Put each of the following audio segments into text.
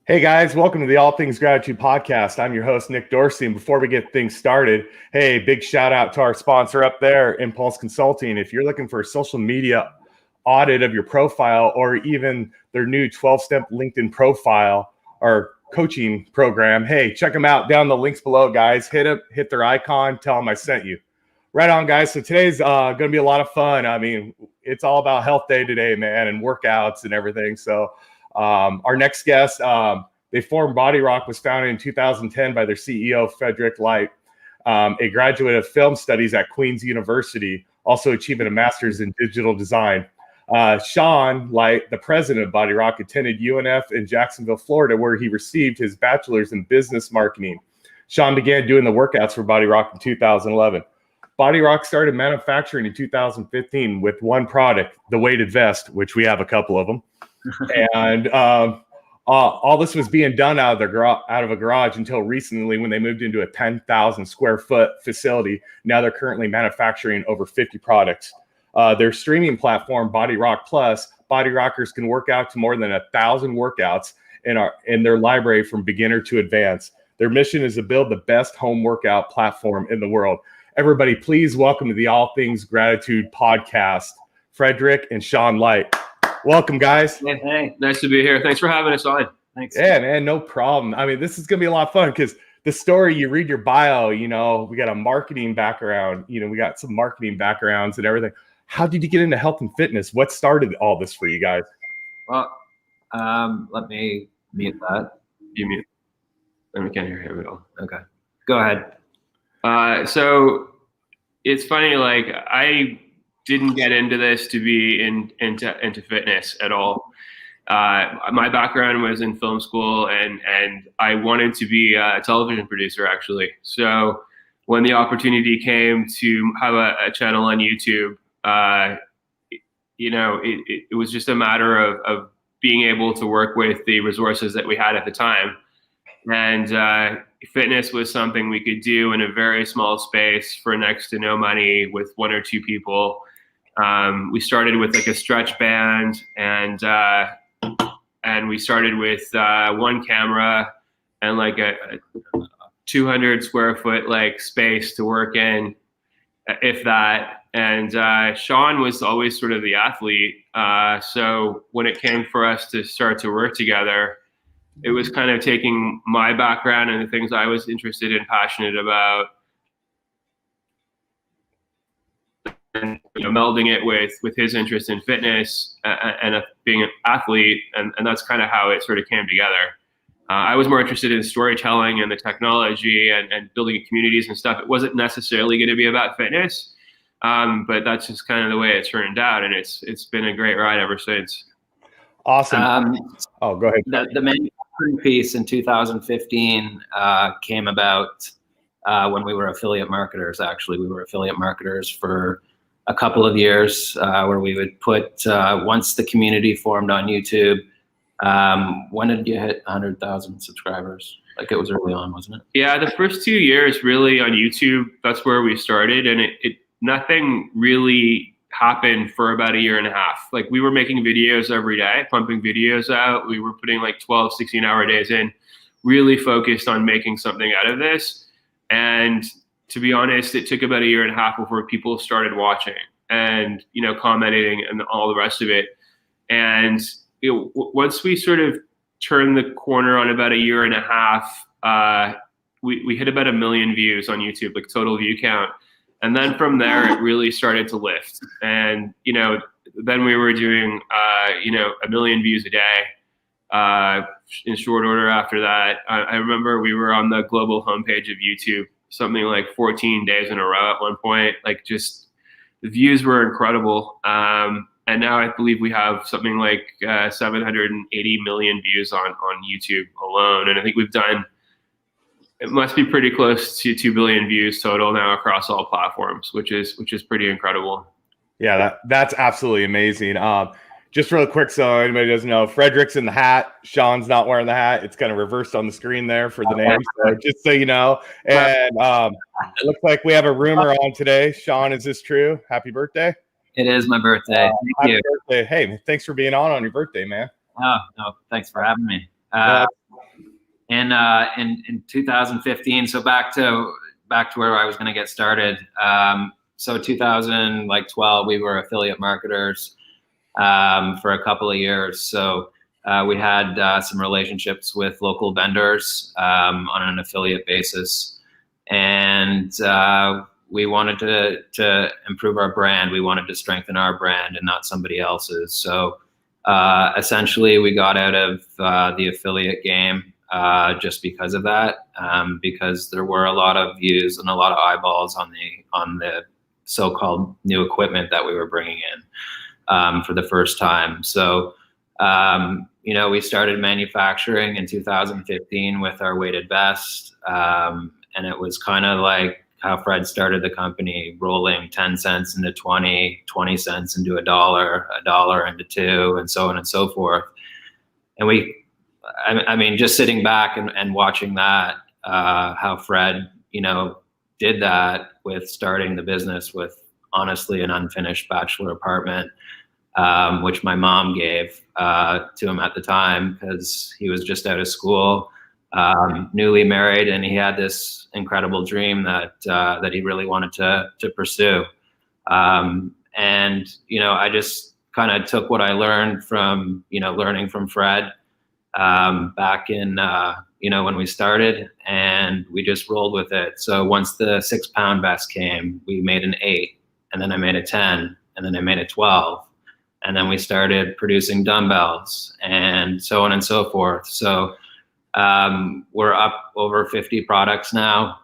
Hey guys, welcome to the All Things Gratitude podcast. I'm your host, Nick Dorsey. And before we get things started, hey, big shout out to our sponsor up there, Impulse Consulting. If you're looking for a social media audit of your profile or even their new 12-step LinkedIn profile or coaching program, hey, check them out down the links below, guys. Hit their icon, tell them I sent you. Right on, guys. So today's going to be a lot of fun. I mean, it's all about health day today, man, and workouts and everything. So our next guest, they formed Bodyrock, was founded in 2010 by their CEO, Fredrick, a graduate of film studies at Queen's University, also achieving a master's in digital design. Sean Light, the president of Bodyrock, attended UNF in Jacksonville, Florida, where he received his bachelor's in business marketing. Sean began doing the workouts for Bodyrock in 2011. Bodyrock started manufacturing in 2015 with one product, the weighted vest, which we have a couple of them. And all this was being done out of a garage until recently when they moved into a 10,000 square foot facility. Now they're currently manufacturing over 50 products. Their streaming platform, Bodyrock Plus, Bodyrockers can work out to more than 1,000 workouts in their library from beginner to advanced. Their mission is to build the best home workout platform in the world. Everybody, please welcome to the All Things Gratitude podcast, Fredrick and Sean Light. Welcome, guys. Hey, nice to be here. Thanks for having us on. Thanks. Yeah, man, no problem. I mean, this is going to be a lot of fun because the story, you read your bio, we got a marketing background, we got some marketing backgrounds and everything. How did you get into health and fitness? What started all this for you guys? Well, let me mute that. You mute. We can't hear him at all. Okay. Go ahead. So it's funny, like I didn't get into this to be into fitness at all. My background was in film school and I wanted to be a television producer actually. So when the opportunity came to have a channel on YouTube, it was just a matter of being able to work with the resources that we had at the time. And fitness was something we could do in a very small space for next to no money with one or two people. We started with like a stretch band and we started with one camera and like a 200 square foot like space to work in, if that. And Sean was always sort of the athlete. So when it came for us to start to work together, it was kind of taking my background and the things I was interested in, passionate about, and melding it with his interest in fitness and being an athlete, and that's kind of how it sort of came together. I was more interested in storytelling and the technology and building communities and stuff. It wasn't necessarily going to be about fitness, but that's just kind of the way it turned out, and it's been a great ride ever since. Awesome. Go ahead. The manufacturing piece in 2015 came about when we were affiliate marketers. Actually, we were affiliate marketers for a couple of years where we would put, once the community formed on YouTube, when did you hit 100,000 subscribers? Like it was early on, wasn't it? Yeah, the first 2 years really on YouTube, that's where we started. And nothing really happened for about a year and a half. Like we were making videos every day, pumping videos out. We were putting like 12, 16-hour days in, really focused on making something out of this. And to be honest, it took about a year and a half before people started watching and, commenting and all the rest of it. And once we sort of turned the corner on about a year and a half, we hit about 1 million views on YouTube, like total view count. And then from there, it really started to lift. And, then we were doing, 1 million views a day in short order after that. I remember we were on the global homepage of YouTube something like 14 days in a row at one point. Like just the views were incredible. And now I believe we have something like 780 million views on YouTube alone. And I think we've done, it must be pretty close to 2 billion views total now across all platforms, which is pretty incredible. Yeah, that's absolutely amazing. Just real quick, so anybody doesn't know, Fredrick's in the hat. Sean's not wearing the hat. It's kind of reversed on the screen there for the name. So just so you know. And it looks like we have a rumor on today. Sean, is this true? Happy birthday. It is my birthday. Thank you. Birthday. Hey, thanks for being on your birthday, man. Oh, no, thanks for having me. in 2015, so back to where I was going to get started. So 2012, we were affiliate marketers for a couple of years. So we had some relationships with local vendors on an affiliate basis, and we wanted to improve our brand. We wanted to strengthen our brand and not somebody else's. So essentially, we got out of the affiliate game just because of that, because there were a lot of views and a lot of eyeballs on the so-called new equipment that we were bringing in for the first time. So we started manufacturing in 2015 with our weighted vest, and it was kind of like how Fred started the company, rolling 10 cents into 20 cents into $1, $1 into $2, and so on and so forth. And I mean, just sitting back and watching that, how Fred, did that with starting the business with honestly an unfinished bachelor apartment, which my mom gave to him at the time because he was just out of school, newly married, and he had this incredible dream that he really wanted to pursue. And I just kind of took what I learned from learning from Fred back in when we started, and we just rolled with it. So once the 6-pound vest came, we made an 8, and then I made a 10, and then I made a 12, and then we started producing dumbbells and so on and so forth. So we're up over 50 products now.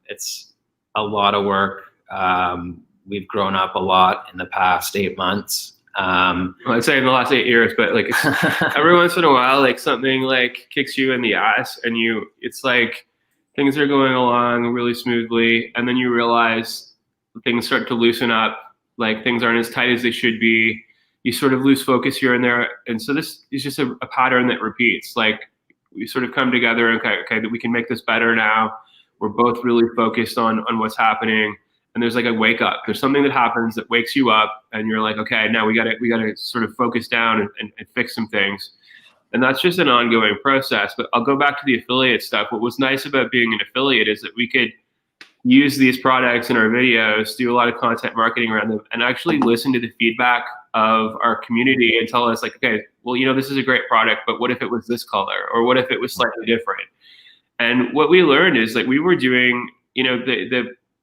It's a lot of work. We've grown up a lot in the past 8 months. Well, I'd say in the last 8 years, but like every once in a while, like something like kicks you in the ass, and it's like things are going along really smoothly, and then you realize things start to loosen up, like things aren't as tight as they should be. You sort of lose focus here and there, and so this is just a pattern that repeats. Like we sort of come together and okay, that we can make this better now. We're both really focused on what's happening. And there's like a wake up. There's something that happens that wakes you up, and you're like, okay, now we gotta sort of focus down and fix some things. And that's just an ongoing process. But I'll go back to the affiliate stuff. What was nice about being an affiliate is that we could use these products in our videos, do a lot of content marketing around them, and actually listen to the feedback of our community and tell us like, okay, well, this is a great product, but what if it was this color? Or what if it was slightly different? And what we learned is like we were doing,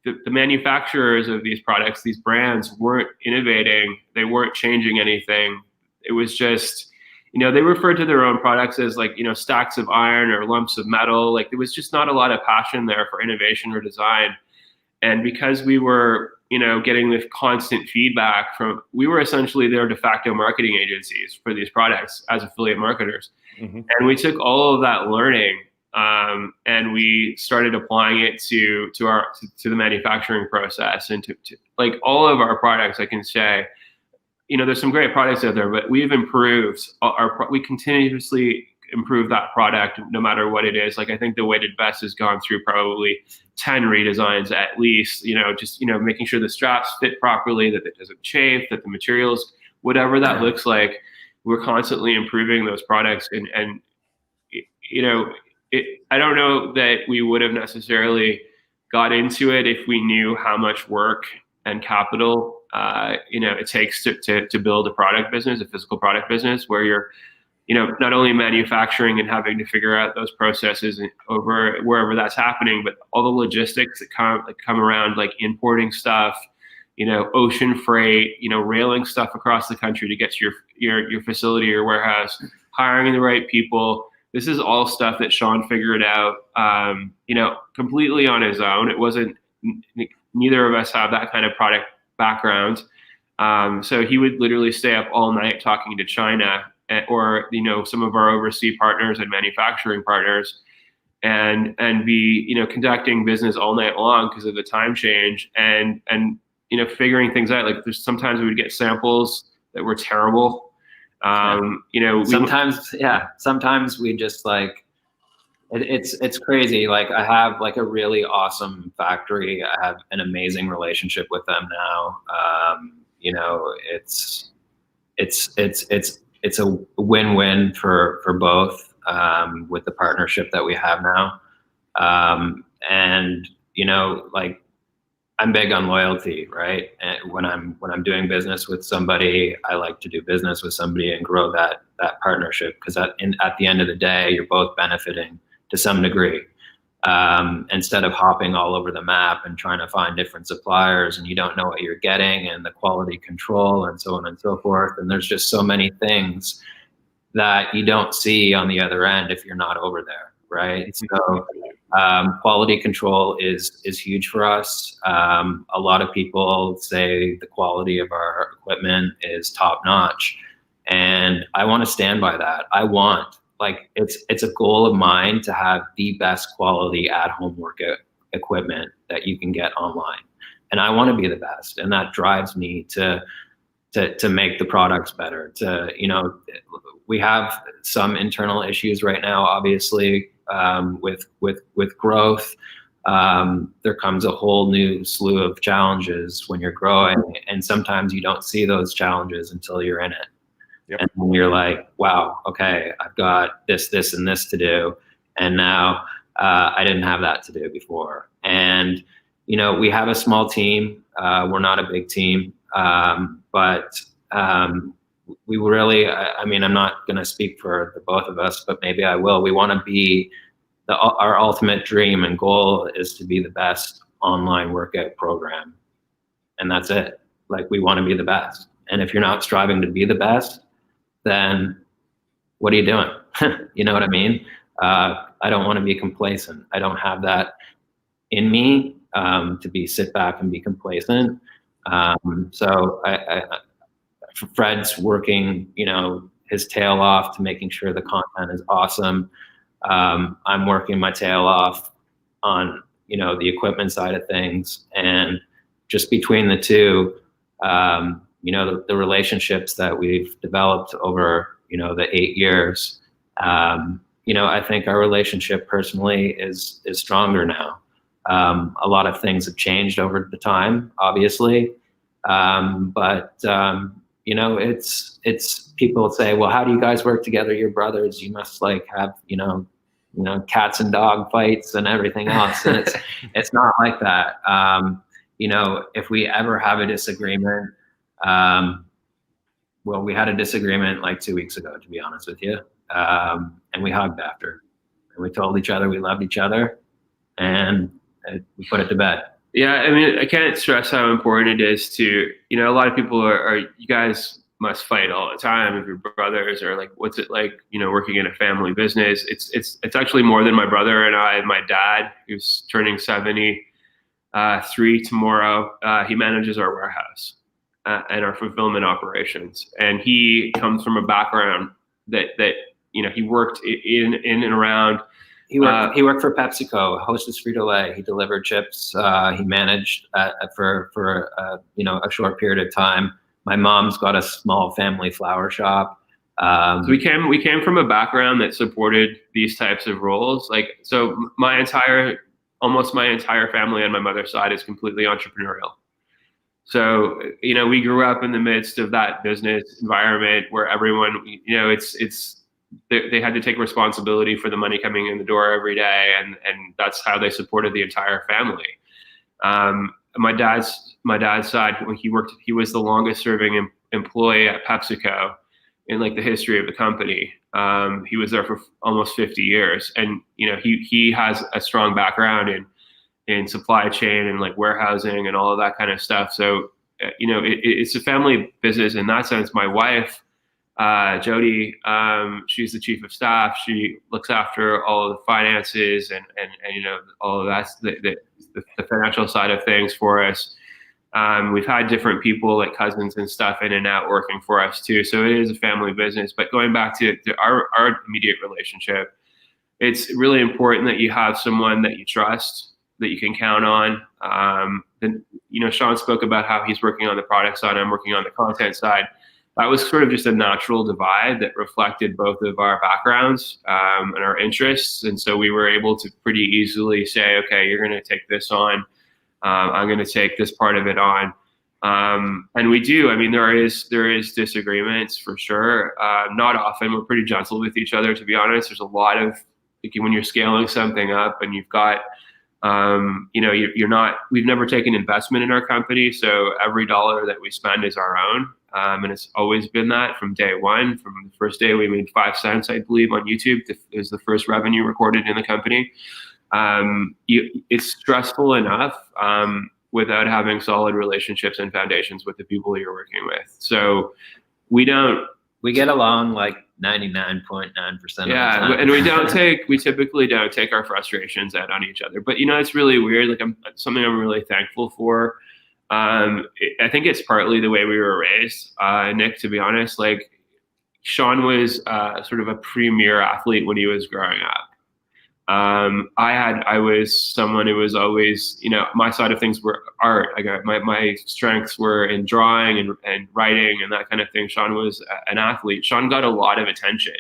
the manufacturers of these products, these brands weren't innovating. They weren't changing anything. It was just, they referred to their own products as like, stacks of iron or lumps of metal. Like there was just not a lot of passion there for innovation or design. And because we were, getting this constant feedback we were essentially their de facto marketing agencies for these products as affiliate marketers. Mm-hmm. And we took all of that learning and we started applying it to the manufacturing process and to like all of our products. I can say, there's some great products out there, but we've improved we continuously improve that product no matter what it is. Like I think the weighted vest has gone through probably 10 redesigns at least, making sure the straps fit properly, that it doesn't chafe, that the materials, whatever that looks like, we're constantly improving those products. And I don't know that we would have necessarily got into it if we knew how much work and capital, it takes to build a product business, a physical product business, where you're, not only manufacturing and having to figure out those processes over wherever that's happening, but all the logistics that come around, like importing stuff, ocean freight, railing stuff across the country to get to your facility or warehouse, hiring the right people. This is all stuff that Sean figured out, completely on his own. It wasn't, neither of us have that kind of product background. So he would literally stay up all night talking to China or, some of our overseas partners and manufacturing partners and be, conducting business all night long because of the time change and, figuring things out. Like there's sometimes we would get samples that were terrible. Sometimes we just like, it's crazy. Like I have like a really awesome factory. I have an amazing relationship with them now. It's a win-win for both. with the partnership that we have now. And, you know, like, I'm big on loyalty, right? And when I'm doing business with somebody, I like to do business with somebody and grow that partnership, because at the end of the day, you're both benefiting to some degree. Instead of hopping all over the map and trying to find different suppliers, and you don't know what you're getting, and the quality control and so on and so forth. And there's just so many things that you don't see on the other end if you're not over there, right? So quality control is huge for us. A lot of people say the quality of our equipment is top notch, and I want to stand by that. I want, like, it's a goal of mine to have the best quality at-home workout equipment that you can get online, and I want to be the best, and that drives me to make the products better. To, you know, we have some internal issues right now, obviously. With growth, there comes a whole new slew of challenges when you're growing, and sometimes you don't see those challenges until you're in it. Yep. And when you're like, wow, okay, I've got this, and this to do, and now I didn't have that to do before. And, you know, we have a small team. We're not a big team, but we really, I mean, I'm not going to speak for the both of us, but maybe I will. We want to be, our ultimate dream and goal is to be the best online workout program. And that's it. Like, we want to be the best. And if you're not striving to be the best, then what are you doing? You know what I mean? I don't want to be complacent. I don't have that in me to sit back and be complacent. So Fred's working, you know, his tail off to making sure the content is awesome. I'm working my tail off on, you know, the equipment side of things, and just between the two, you know, the relationships that we've developed over, you know, the 8 years, you know, I think our relationship personally is stronger now. A lot of things have changed over the time, obviously, but you know, it's people say, well, how do you guys work together? You're brothers. You must, like, have, you know, cats and dog fights and everything else. And it's not like that. You know, if we ever have a disagreement, well, we had a disagreement like 2 weeks ago, to be honest with you. And we hugged after, and we told each other we loved each other, and we put it to bed. Yeah, I mean, I can't stress how important it is to, you know, a lot of people are you guys must fight all the time with your brothers, or like, what's it like, you know, working in a family business? It's actually more than my brother and I. My dad, who's turning 73 tomorrow, he manages our warehouse and our fulfillment operations, and he comes from a background that you know, he worked in and around. He worked for PepsiCo, Hostess Frito-Lay. He delivered chips. He managed for you know, a short period of time. My mom's got a small family flower shop. So we came from a background that supported these types of roles. Like, so almost my entire family on my mother's side is completely entrepreneurial. So, you know, we grew up in the midst of that business environment where everyone, you know, they had to take responsibility for the money coming in the door every day, and that's how they supported the entire family. My dad's side, when he was the longest serving employee at PepsiCo in, like, the history of the company. He was there for almost 50 years, and, you know, he has a strong background in supply chain and, like, warehousing and all of that kind of stuff. So, you know, it's a family business in that sense. My wife, Jody, she's the chief of staff. She looks after all of the finances and you know, all of that, the financial side of things for us. We've had different people, like cousins and stuff, in and out working for us too. So it is a family business. But going back to our immediate relationship, it's really important that you have someone that you trust, that you can count on. Then, you know, Sean spoke about how he's working on the product side, I'm working on the content side. That was sort of just a natural divide that reflected both of our backgrounds and our interests. And so we were able to pretty easily say, okay, you're going to take this on. I'm going to take this part of it on. And we do. I mean, there is disagreements for sure. Not often. We're pretty gentle with each other, to be honest. There's a lot of, like, when you're scaling something up and you've got, we've never taken investment in our company. So every dollar that we spend is our own. And it's always been that from day one. From the first day we made 5 cents, I believe, on YouTube. It was the first revenue recorded in the company. It's stressful enough without having solid relationships and foundations with the people you're working with. So we get along like 99.9% of the time. And we typically don't take our frustrations out on each other. But it's really weird. Like, something I'm really thankful for. I think it's partly the way we were raised, Nick, to be honest. Like, Sean was sort of a premier athlete when he was growing up. I was someone who was always, my side of things were art. My strengths were in drawing and writing and that kind of thing. Sean was an athlete. Sean got a lot of attention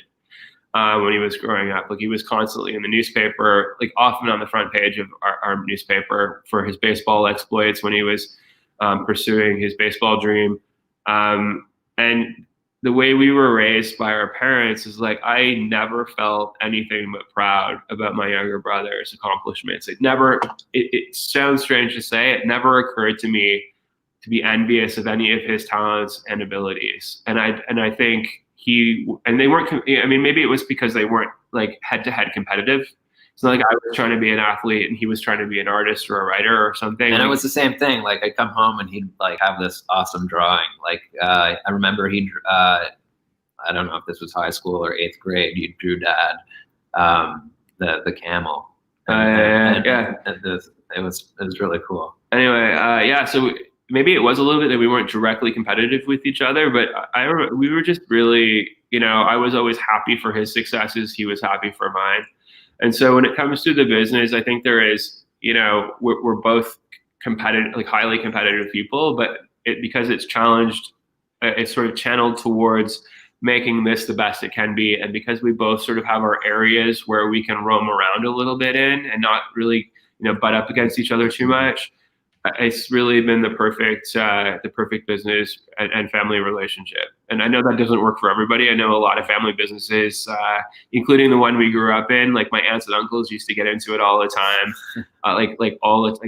when he was growing up. Like, he was constantly in the newspaper, like often on the front page of our newspaper for his baseball exploits when he was pursuing his baseball dream. And the way we were raised by our parents is like, I never felt anything but proud about my younger brother's accomplishments. It sounds strange to say, it never occurred to me to be envious of any of his talents and abilities. And I think they weren't, I mean, maybe it was because they weren't like head-to-head competitive. It's not like I was trying to be an athlete and he was trying to be an artist or a writer or something. And it was the same thing. Like, I'd come home and he'd like have this awesome drawing. Like, I remember I don't know if this was high school or 8th grade, he drew Dad, the camel. And it was really cool. Anyway, so maybe it was a little bit that we weren't directly competitive with each other, but we were just really, I was always happy for his successes. He was happy for mine. And so when it comes to the business, I think there is, we're both competitive, like highly competitive people, but because it's challenged, it's sort of channeled towards making this the best it can be. And because we both sort of have our areas where we can roam around a little bit in and not really, butt up against each other too much, it's really been the perfect business and family relationship. And I know that doesn't work for everybody. I know a lot of family businesses, including the one we grew up in, like my aunts and uncles used to get into it all the time. Like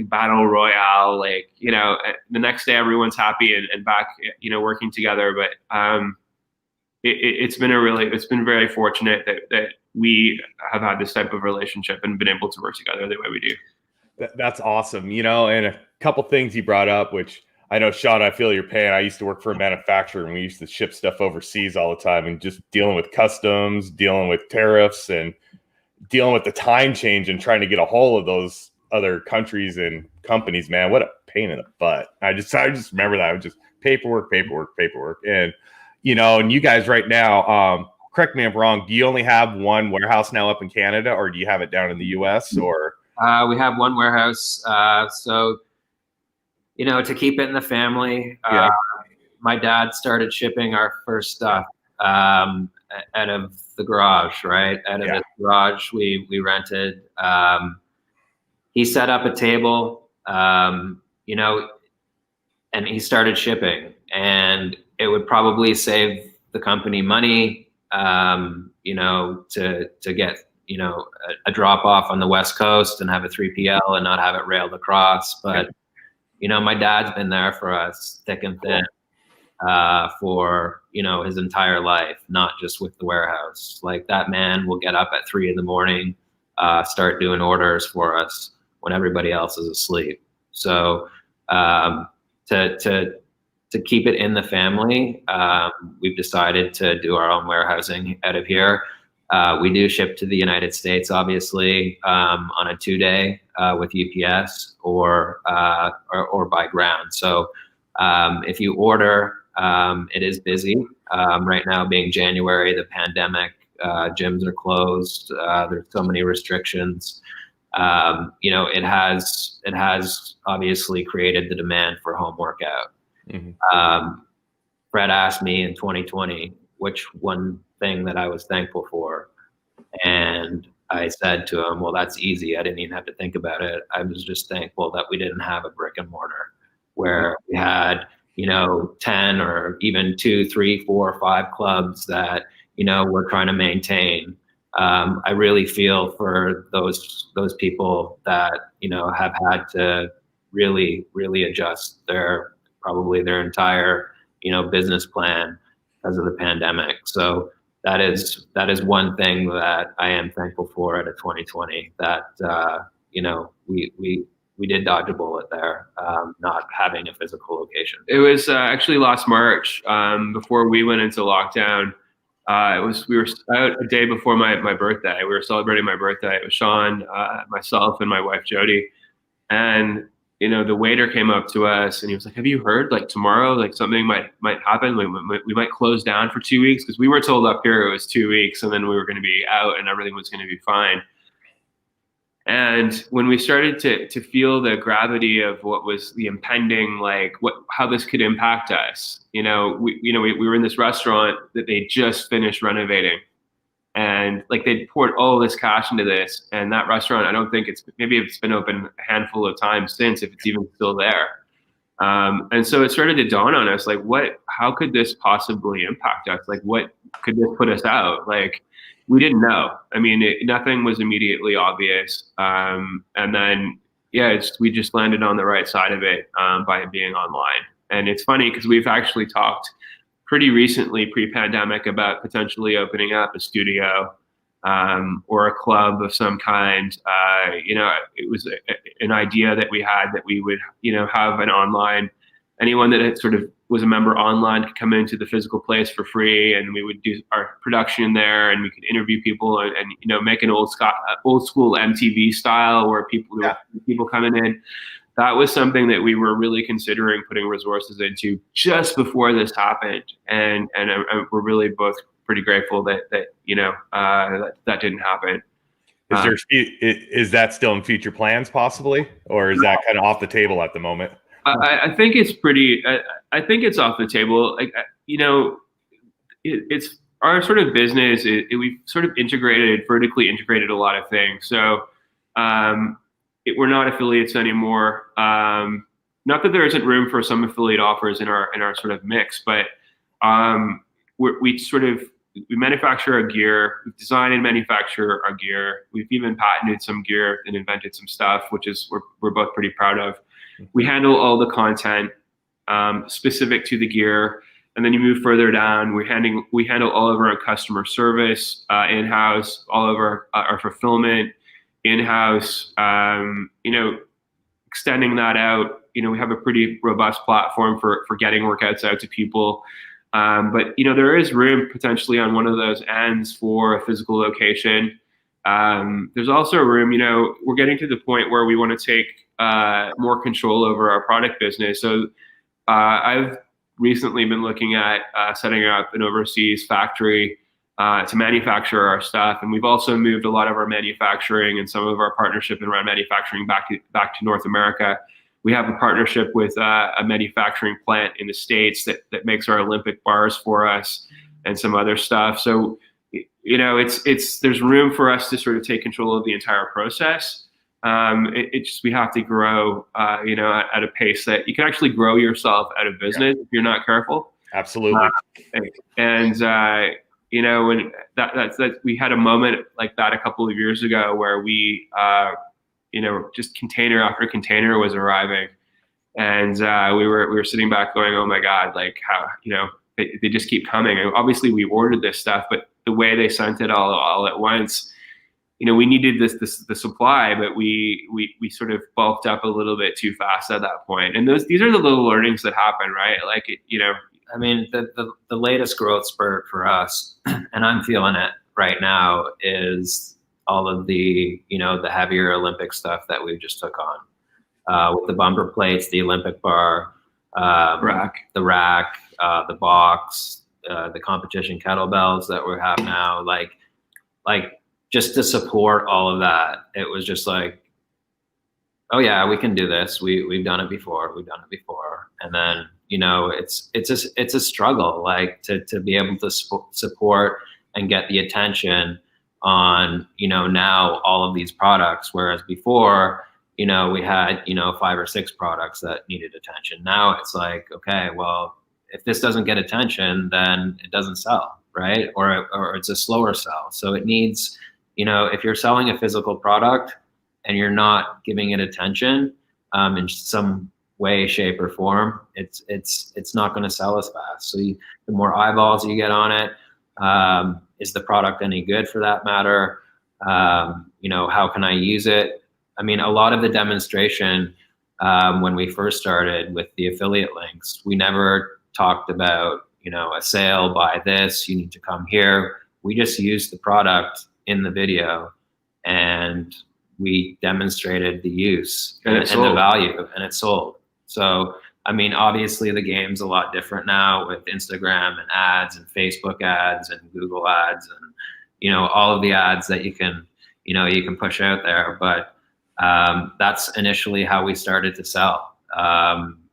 battle royale, the next day everyone's happy and back, working together. But it's been very fortunate that we have had this type of relationship and been able to work together the way we do. That's awesome. And a couple things you brought up, which I know, Sean, I feel your pain. I used to work for a manufacturer and we used to ship stuff overseas all the time, and just dealing with customs, dealing with tariffs, and dealing with the time change and trying to get a hold of those other countries and companies, man, what a pain in the butt. I just remember that. It was just paperwork. And, and you guys right now, correct me if I'm wrong, do you only have one warehouse now up in Canada, or do you have it down in the US, or? We have one warehouse. So, to keep it in the family, my dad started shipping our first stuff out of the garage, right? Out of the garage we rented. He set up a table, and he started shipping. And it would probably save the company money, to get a drop off on the West Coast and have a 3PL and not have it railed across. But, my dad's been there for us thick and thin for, his entire life, not just with the warehouse. Like, that man will get up at 3 a.m, start doing orders for us when everybody else is asleep. So to keep it in the family, we've decided to do our own warehousing out of here. We do ship to the United States, obviously, on a 2-day with UPS or by ground. So if you order, it is busy. Right now, being January, the pandemic, gyms are closed. There's so many restrictions. It has obviously created the demand for home workout. Mm-hmm. Fred asked me in 2020 which one thing that I was thankful for, and I said to him, well, that's easy. I didn't even have to think about it. I was just thankful that we didn't have a brick and mortar where we had 10 or even 2, 3, 4, 5 clubs that, we're trying to maintain. I really feel for those people that, have had to really, really adjust probably their entire, business plan because of the pandemic. So that is one thing that I am thankful for out of 2020, that, we did dodge a bullet there, not having a physical location. It was actually last March, before we went into lockdown. We were out a day before my birthday. We were celebrating my birthday. It was Sean, myself, and my wife Jody. And the waiter came up to us and he was like, "Have you heard, like, tomorrow, like, something might happen? We might close down for 2 weeks," because we were told up here it was 2 weeks and then we were going to be out and everything was going to be fine. And when we started to feel the gravity of what was the impending, like, how this could impact us, we were in this restaurant that they just finished renovating, and like they poured all this cash into this, and that restaurant, I don't think maybe it's been open a handful of times since, if it's even still there. And so it started to dawn on us, like, how could this possibly impact us? Like, what could this put us out? Like, we didn't know. I mean, nothing was immediately obvious. And then, we just landed on the right side of it by being online. And it's funny because we've actually talked pretty recently, pre-pandemic, about potentially opening up a studio or a club of some kind. It was an idea that we had, that we would, have an online, anyone that had sort of was a member online could come into the physical place for free, and we would do our production there, and we could interview people and make an old school MTV style where people coming in. That was something that we were really considering putting resources into just before this happened, and we're really both pretty grateful that didn't happen. Is that still in future plans possibly, or is that kind of off the table at the moment? I think it's I think it's off the table. Like, it's our sort of business. We've sort of vertically integrated a lot of things. So we're not affiliates anymore. Not that there isn't room for some affiliate offers in our sort of mix, but we manufacture our gear. We design and manufacture our gear. We've even patented some gear and invented some stuff, which is we're both pretty proud of. We handle all the content specific to the gear, and then you move further down. We handle all of our customer service in-house, all of our fulfillment in-house. Extending that out, we have a pretty robust platform for getting workouts out to people. But there is room potentially on one of those ends for a physical location. There's also room, we're getting to the point where we want to take more control over our product business. So I've recently been looking at setting up an overseas factory to manufacture our stuff. And we've also moved a lot of our manufacturing and some of our partnership around manufacturing back to North America. We have a partnership with a manufacturing plant in the States that makes our Olympic bars for us and some other stuff. So, there's room for us to sort of take control of the entire process. We have to grow, at a pace that you can actually grow yourself out of business if you're not careful. Absolutely. And when that we had a moment like that a couple of years ago where we, just container after container was arriving, and we were sitting back going, "Oh my God!" Like, how they just keep coming. And obviously, we ordered this stuff, but the way they sent it all at once. We needed the supply, but we sort of bulked up a little bit too fast at that point. And these are the little learnings that happen, right? Like, I mean, the latest growth spurt for us, and I'm feeling it right now, is all of the, the heavier Olympic stuff that we just took on, with the bumper plates, the Olympic bar, the rack, the box, the competition kettlebells that we have now, like just to support all of that. It was just like, oh yeah, we can do this. We've done it before. And then, it's a struggle, like to be able to support and get the attention on, now all of these products. Whereas before, we had, 5 or 6 products that needed attention. Now it's like, okay, well, if this doesn't get attention, then it doesn't sell, right? Or it's a slower sell. So it needs, if you're selling a physical product and you're not giving it attention in some way, shape, or form, it's not going to sell as fast. So the more eyeballs you get on it, is the product any good for that matter? How can I use it? I mean, a lot of the demonstration when we first started with the affiliate links, we never talked about, a sale, buy this, you need to come here. We just used the product in the video and we demonstrated the use and the value, and it sold. So, I mean, obviously the game's a lot different now with Instagram and ads and Facebook ads and Google ads and, all of the ads that you can push out there. But that's initially how we started to sell,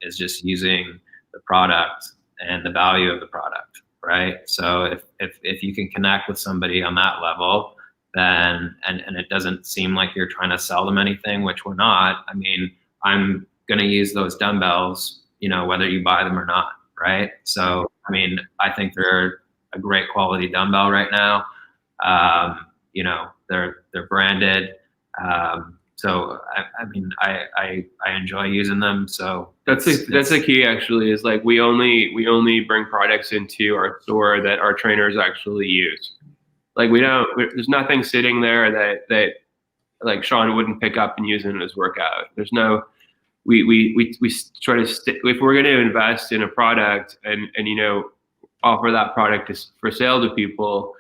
is just using the product and the value of the product, right? So if you can connect with somebody on that level, then, and it doesn't seem like you're trying to sell them anything, which we're not. I mean, I'm going to use those dumbbells, whether you buy them or not, right? So, I mean, I think they're a great quality dumbbell right now. They're branded. So I mean, I enjoy using them. So that's the key actually, is like we only bring products into our store that our trainers actually use. Like there's nothing sitting there that like Sean wouldn't pick up and use in his workout. There's no, we try to if we're going to invest in a product and offer that product for sale to people,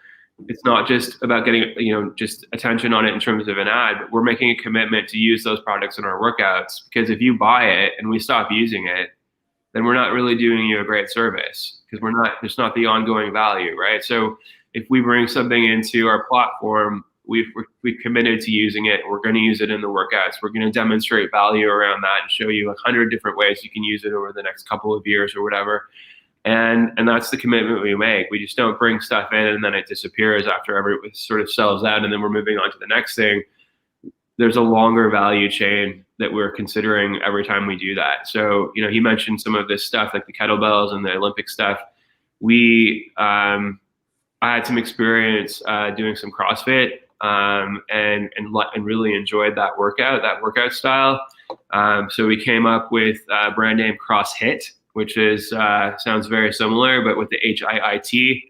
it's not just about getting, just attention on it in terms of an ad, but we're making a commitment to use those products in our workouts, because if you buy it and we stop using it, then we're not really doing you a great service, because there's not the ongoing value, right? So if we bring something into our platform, we've committed to using it. We're going to use it in the workouts. We're going to demonstrate value around that and show you 100 different ways you can use it over the next couple of years or whatever. And that's the commitment we make. We just don't bring stuff in and then it disappears after it sort of sells out and then we're moving on to the next thing. There's a longer value chain that we're considering every time we do that. So, he mentioned some of this stuff like the kettlebells and the Olympic stuff. I had some experience doing some CrossFit and really enjoyed that workout style. So we came up with a brand name CrossHit, which is sounds very similar, but with the HIIT.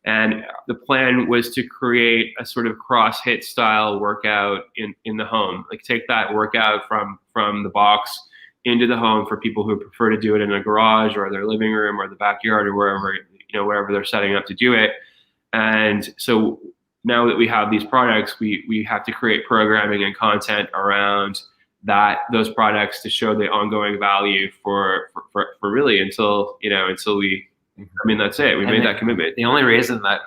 And the plan was to create a sort of CrossHit style workout in the home. Like take that workout from the box into the home for people who prefer to do it in a garage or their living room or the backyard or wherever they're setting up to do it. And so now that we have these products, we have to create programming and content around those products to show the ongoing value for really until we, I mean, that's it. We made that commitment. The only reason that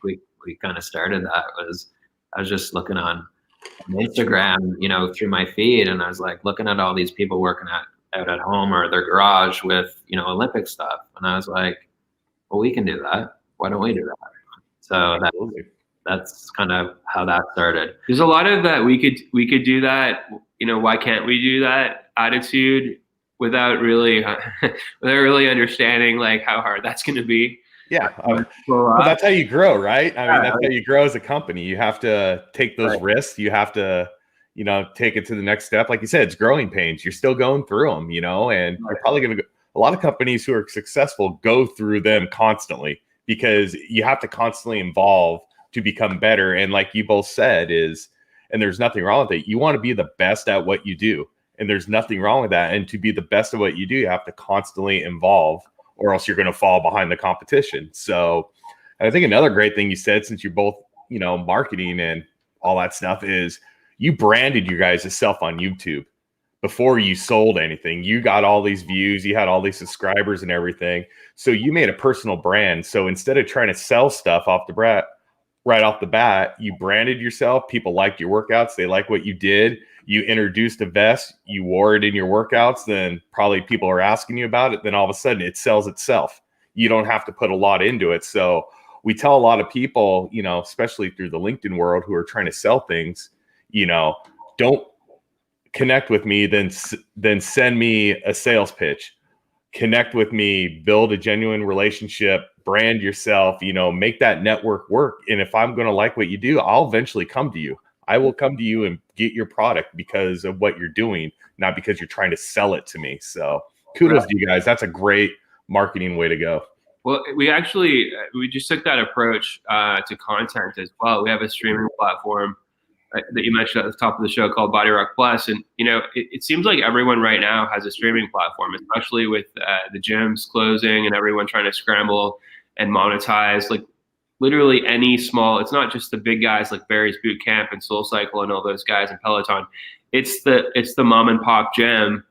we kind of started that was I was just looking on Instagram, through my feed, and I was like looking at all these people working out at home or their garage with, Olympic stuff. And I was like, well, we can do that. Why don't we do that? So that's kind of how that started. There's a lot of that we could do that. Why can't we do that attitude without really understanding like how hard that's going to be. Yeah. Well, that's how you grow, right? I mean, that's how you grow as a company. You have to take those risks. You have to, take it to the next step. Like you said, it's growing pains. You're still going through them, and you're probably going to go. A lot of companies who are successful go through them constantly because you have to constantly evolve to become better. And like you both said and there's nothing wrong with it. You want to be the best at what you do. And there's nothing wrong with that. And to be the best at what you do, you have to constantly evolve or else you're going to fall behind the competition. So I think another great thing you said, since you're both, marketing and all that stuff, is you branded you guys yourself on YouTube before you sold anything. You got all these views, you had all these subscribers and everything. So you made a personal brand. So instead of trying to sell stuff right off the bat, you branded yourself. People liked your workouts. They like what you did. You introduced a vest. You wore it in your workouts. Then probably people are asking you about it. Then all of a sudden it sells itself. You don't have to put a lot into it. So we tell a lot of people, especially through the LinkedIn world who are trying to sell things, don't connect with me, then send me a sales pitch. Connect with me, build a genuine relationship, brand yourself, make that network work. And if I'm going to like what you do, I'll eventually come to you. I will come to you and get your product because of what you're doing, not because you're trying to sell it to me. So kudos to you guys. That's a great marketing way to go. Well, we just took that approach to content as well. We have a streaming platform that you mentioned at the top of the show called Bodyrock Plus. And, it seems like everyone right now has a streaming platform, especially with the gyms closing and everyone trying to scramble and monetize. Like literally any small, it's not just the big guys like Barry's Boot Camp and Soul Cycle and all those guys in Peloton. It's the mom and pop gym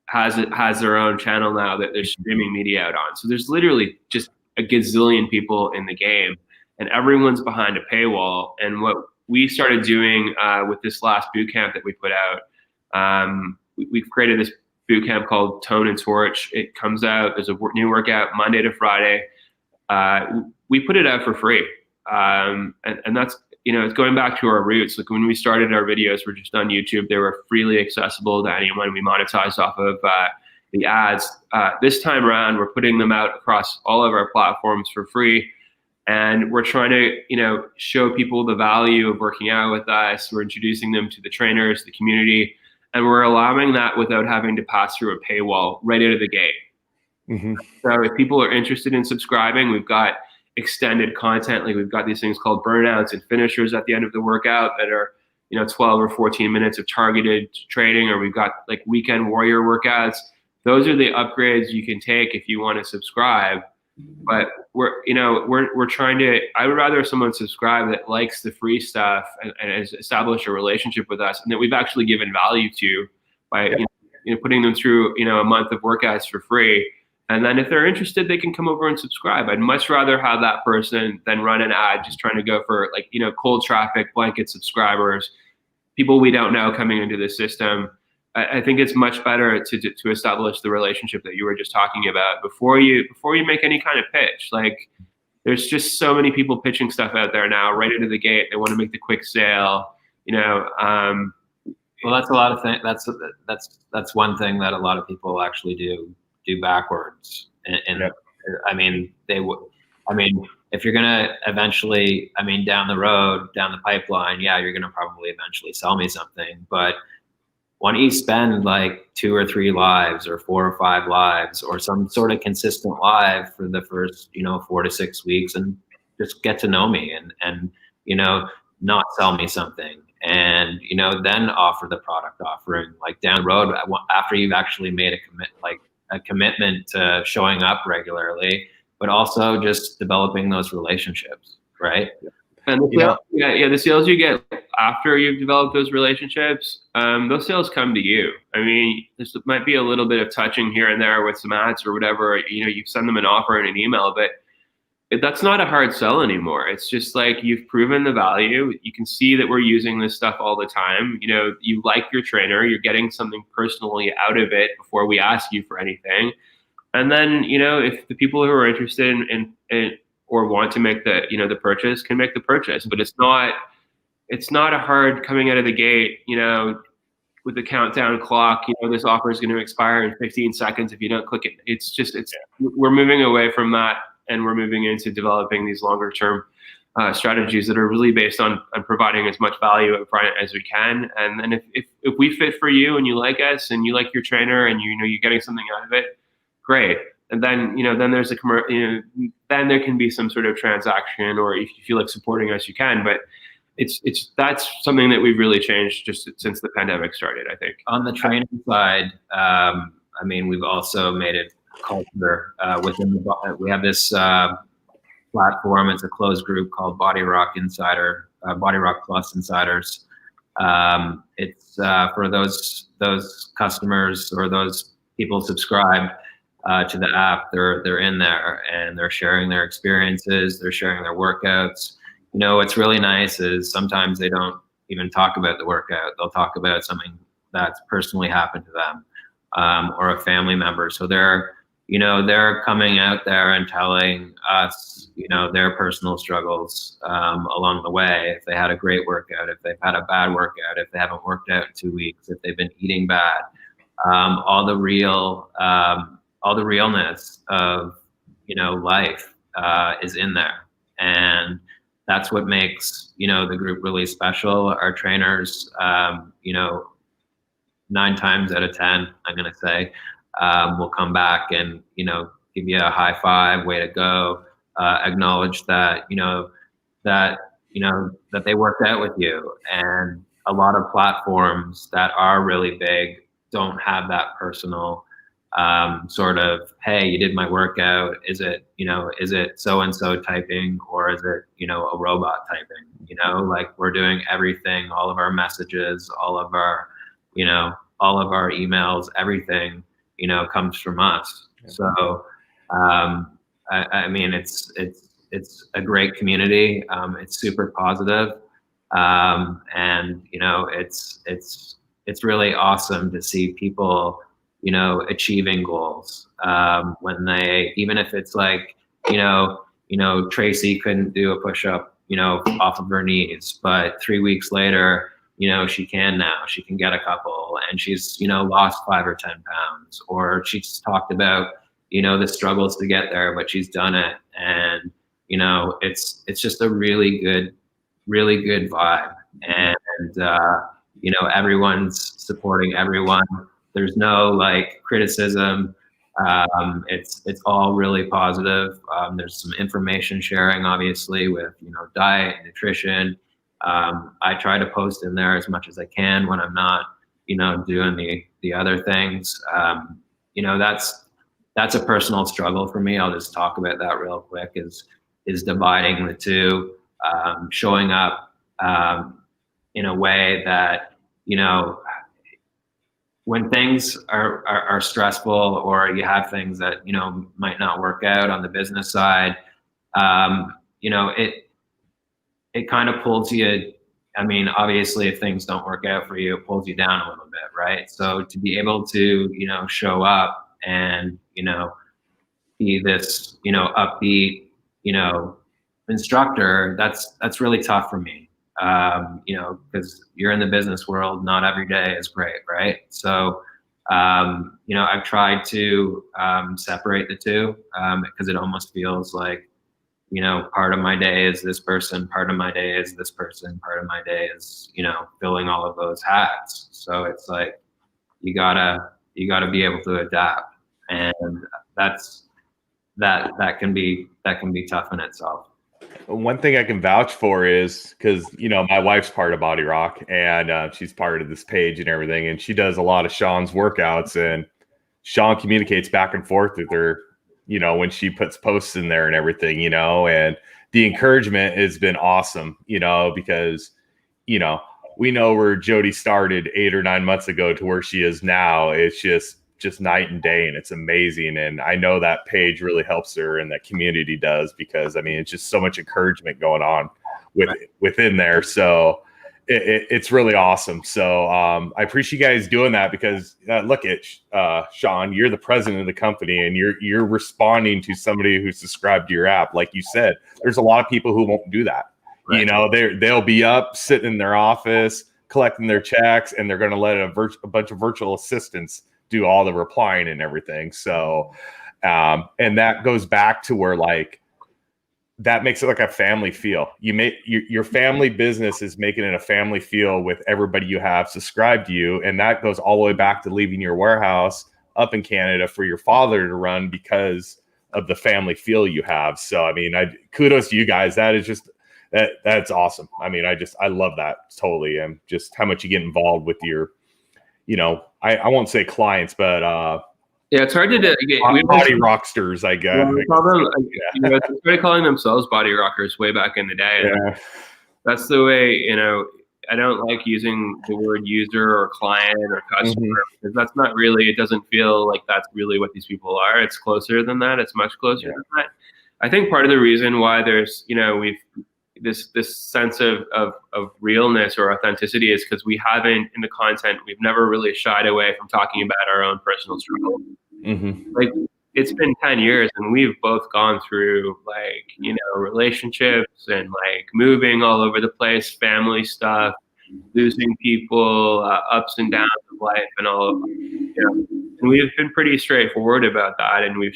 has their own channel now that they're streaming media out on. So there's literally just a gazillion people in the game and everyone's behind a paywall. And what we started doing with this last boot camp that we put out, we've created this boot camp called Tone and Torch. It comes out, there's a new workout Monday to Friday. We put it out for free. And that's, it's going back to our roots. Like when we started our videos, we're just on YouTube. They were freely accessible to anyone. We monetized off of the ads. This time around, we're putting them out across all of our platforms for free. And we're trying to, show people the value of working out with us. We're introducing them to the trainers, the community, and we're allowing that without having to pass through a paywall right out of the gate. Mm-hmm. So if people are interested in subscribing, we've got extended content. Like we've got these things called burnouts and finishers at the end of the workout that are, 12 or 14 minutes of targeted training, or we've got like weekend warrior workouts. Those are the upgrades you can take if you want to subscribe. But we're trying to, I would rather someone subscribe that likes the free stuff and has established a relationship with us and that we've actually given value to by putting them through, a month of workouts for free. And then if they're interested, they can come over and subscribe. I'd much rather have that person than run an ad just trying to go for cold traffic, blanket subscribers, people we don't know coming into the system. I think it's much better to establish the relationship that you were just talking about before you make any kind of pitch. Like there's just so many people pitching stuff out there now right out of the gate. They want to make the quick sale, Well, that's a lot of things. That's one thing that a lot of people actually do backwards. And yep. I mean, if you're gonna eventually, down the road, down the pipeline, yeah, you're gonna probably eventually sell me something, but why don't you spend like 2 or 3 lives or 4 or 5 lives or some sort of consistent live for the first, 4 to 6 weeks and just get to know me and not sell me something and, then offer the product offering like down the road after you've actually made a commitment to showing up regularly, but also just developing those relationships, right? And the sales you get after you've developed those relationships, those sales come to you. This might be a little bit of touching here and there with some ads or whatever. You send them an offer in an email, but that's not a hard sell anymore. It's just like you've proven the value. You can see that we're using this stuff all the time. You like your trainer. You're getting something personally out of it before we ask you for anything. And then, if the people who are interested in or want to make the purchase can make the purchase, but it's not a hard coming out of the gate, with the countdown clock, this offer is going to expire in 15 seconds if you don't click it. We're moving away from that and we're moving into developing these longer term strategies that are really based on providing as much value up front as we can. And then if we fit for you and you like us and you like your trainer and you're getting something out of it, great. And then, then there's then there can be some sort of transaction, or if you feel like supporting us, you can. But that's something that we've really changed just since the pandemic started, I think. On the training side, we've also made it culture within we have this platform. It's a closed group called Bodyrock Bodyrock Plus Insiders. It's for those customers or those people subscribed to the app. They're in there and they're sharing their experiences. They're sharing their workouts. What's really nice is sometimes they don't even talk about the workout. They'll talk about something that's personally happened to them or a family member. So they're you know, they're coming out there and telling us, you know, their personal struggles along the way. If they had a great workout, if they've had a bad workout, if they haven't worked out in 2 weeks, if they've been eating bad, all the realness of, you know, life is in there. And that's what makes, you know, the group really special. Our trainers, you know, 9 times out of 10, I'm going to say, will come back and, you know, give you a high five, way to go, acknowledge that, that they worked out with you. And a lot of platforms that are really big don't have that personal sort of, hey, you did my workout. Is it so-and-so typing, or is it, you know, a robot typing? You know, like, we're doing everything, all of our messages, all of our emails, everything, you know, comes from us. So, I mean, it's a great community. It's super positive. And, you know, it's really awesome to see people, you know, achieving goals. When they, even if it's like, you know, Tracy couldn't do a push-up, you know, off of her knees, but 3 weeks later, you know, she can now. She can get a couple, and she's, you know, lost 5 or 10 pounds, or she's talked about, you know, the struggles to get there, but she's done it. And, you know, it's just a really good vibe. And, you know, everyone's supporting everyone. There's no like criticism. It's all really positive. There's some information sharing, obviously, with, you know, diet, nutrition. I try to post in there as much as I can when I'm not, you know, doing the other things. You know, that's a personal struggle for me. I'll just talk about that real quick, is dividing the two, showing up in a way that, you know, when things are stressful, or you have things that, you know, might not work out on the business side, you know, it kind of pulls you. I mean, obviously, if things don't work out for you, it pulls you down a little bit, right? So to be able to, you know, show up and, you know, be this, you know, upbeat, you know, instructor, that's really tough for me. You know, because you're in the business world, not every day is great, right? So, you know, I've tried to separate the two, because it almost feels like, you know, part of my day is this person, part of my day is this person, part of my day is, you know, filling all of those hats. So it's like, you gotta be able to adapt, and that can be tough in itself. One thing I can vouch for is, because, you know, my wife's part of Bodyrock, and she's part of this page and everything, and she does a lot of Sean's workouts, and Sean communicates back and forth with her, you know, when she puts posts in there and everything, you know, and the encouragement has been awesome, you know, because, you know, we know where Jody started 8 or 9 months ago to where she is now. It's just night and day, and it's amazing. And I know that page really helps her, and that community does, because I mean, it's just so much encouragement going on within there. So it's really awesome. So I appreciate you guys doing that, because look at Sean, you're the president of the company, and you're responding to somebody who's subscribed to your app. Like you said, there's a lot of people who won't do that. Right. You know, they'll be up sitting in their office collecting their checks, and they're going to let a bunch of virtual assistants do all the replying and everything. So, and that goes back to where, like, that makes it like a family feel. You make your family business is making it a family feel with everybody you have subscribed to you. And that goes all the way back to leaving your warehouse up in Canada for your father to run, because of the family feel you have. So, I mean, kudos to you guys. That is just, that's awesome. I mean, I love that totally. And just how much you get involved with your, you know, I won't say clients, but yeah, it's hard to get body rocksters, I guess. Yeah, you know, they started calling themselves Bodyrockers way back in the day. Yeah. That's the way, you know, I don't like using the word user or client or customer, because that's not really, it doesn't feel like that's really what these people are. It's closer than that. It's much closer than that. I think part of the reason why there's, you know, we've this sense of realness or authenticity is because we haven't, in the content, we've never really shied away from talking about our own personal struggle. Mm-hmm. Like, it's been 10 years and we've both gone through like, relationships and like moving all over the place, family stuff, losing people, ups and downs of life and all of that. And we've been pretty straightforward about that. And we've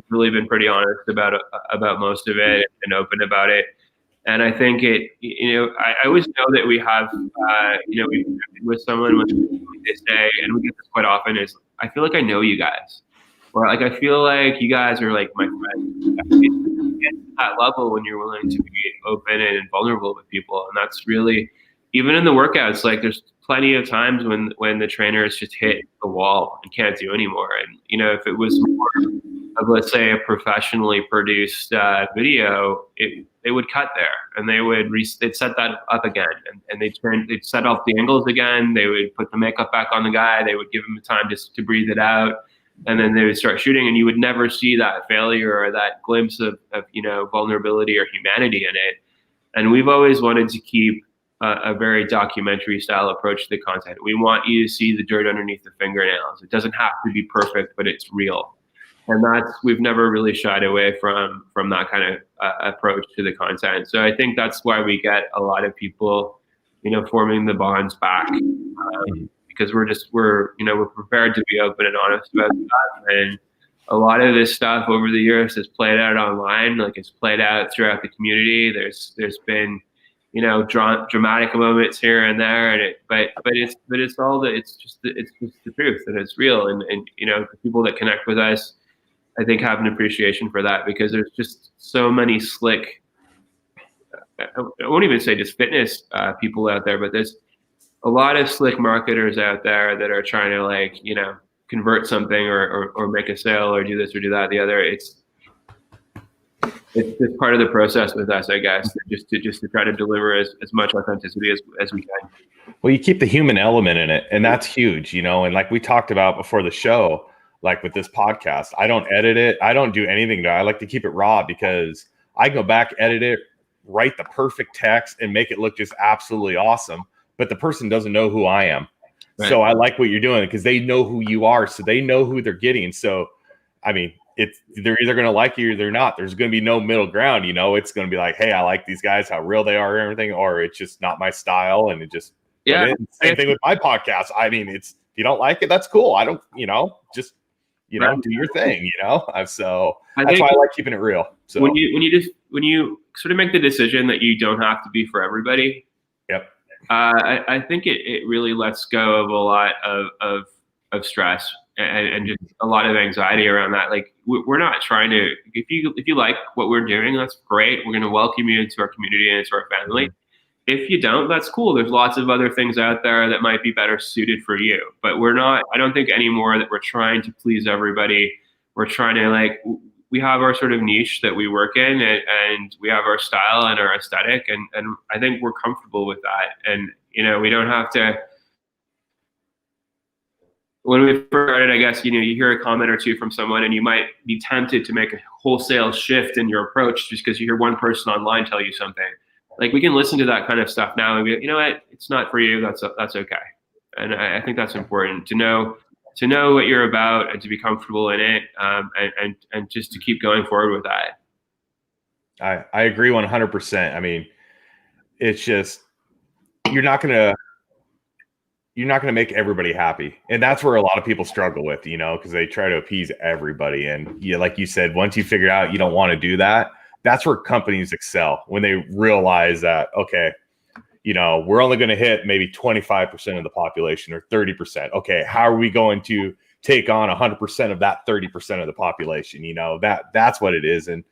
really been pretty honest about most of it and open about it. And I think I always know that we have, we with someone when they say, and we get this quite often, is I feel like I know you guys. Or like, I feel like you guys are like my friends. At that level when you're willing to be open and vulnerable with people. And that's really, even in the workouts, like there's plenty of times when the trainers just hit the wall and can't do anymore. And, if it was more of, let's say, a professionally produced video, they would cut there and they'd set that up again. And they'd set off the angles again. They would put the makeup back on the guy. They would give him the time just to breathe it out. And then they would start shooting, and you would never see that failure or that glimpse of vulnerability or humanity in it. And we've always wanted to keep a very documentary style approach to the content. We want you to see the dirt underneath the fingernails. It doesn't have to be perfect, but it's real. And we've never really shied away from that kind of approach to the content. So I think that's why we get a lot of people, forming the bonds back. Because we're prepared to be open and honest about that. And a lot of this stuff over the years has played out online, like it's played out throughout the community. There's been, dramatic moments here and there, but it's just the truth, and it's real. And the people that connect with us, I think, have an appreciation for that, because there's just so many slick, I won't even say just fitness people out there, but there's a lot of slick marketers out there that are trying to convert something or make a sale or do this or do that, the other. It's just part of the process with us, I guess, just to try to deliver as much authenticity as we can. Well, you keep the human element in it, and that's huge, and like we talked about before the show, like with this podcast, I don't edit it. I don't do anything. I like to keep it raw, because I go back, edit it, write the perfect text and make it look just absolutely awesome. But the person doesn't know who I am. Right. So I like what you're doing, because they know who you are. So they know who they're getting. So, I mean, they're either going to like you or they're not. There's going to be no middle ground. It's going to be like, hey, I like these guys, how real they are and everything, or it's just not my style. And it just, same thing with my podcast. I mean, if you don't like it, that's cool. I don't, just, do your thing, So that's why I like keeping it real. So when you sort of make the decision that you don't have to be for everybody. Yep. I think it really lets go of a lot of stress and just a lot of anxiety around that. Like, we're not trying to, if you like what we're doing, that's great. We're going to welcome you into our community and into our family. If you don't, that's cool. There's lots of other things out there that might be better suited for you. But I don't think anymore that we're trying to please everybody. We're trying to we have our sort of niche that we work in, and we have our style and our aesthetic, and I think we're comfortable with that. And we don't have to. When we started, I guess you hear a comment or two from someone, and you might be tempted to make a wholesale shift in your approach just because you hear one person online tell you something. Like, we can listen to that kind of stuff now and be, you know what, it's not for you. That's okay. And I think that's important to know what you're about and to be comfortable in it, and just to keep going forward with that. I agree 100%. I mean, it's just, you're not gonna make everybody happy, and that's where a lot of people struggle with, because they try to appease everybody. And like you said, once you figure out you don't want to do that, that's where companies excel, when they realize that, okay, we're only going to hit maybe 25% of the population or 30%. Okay, how are we going to take on 100% of that 30% of the population? That's what it is. And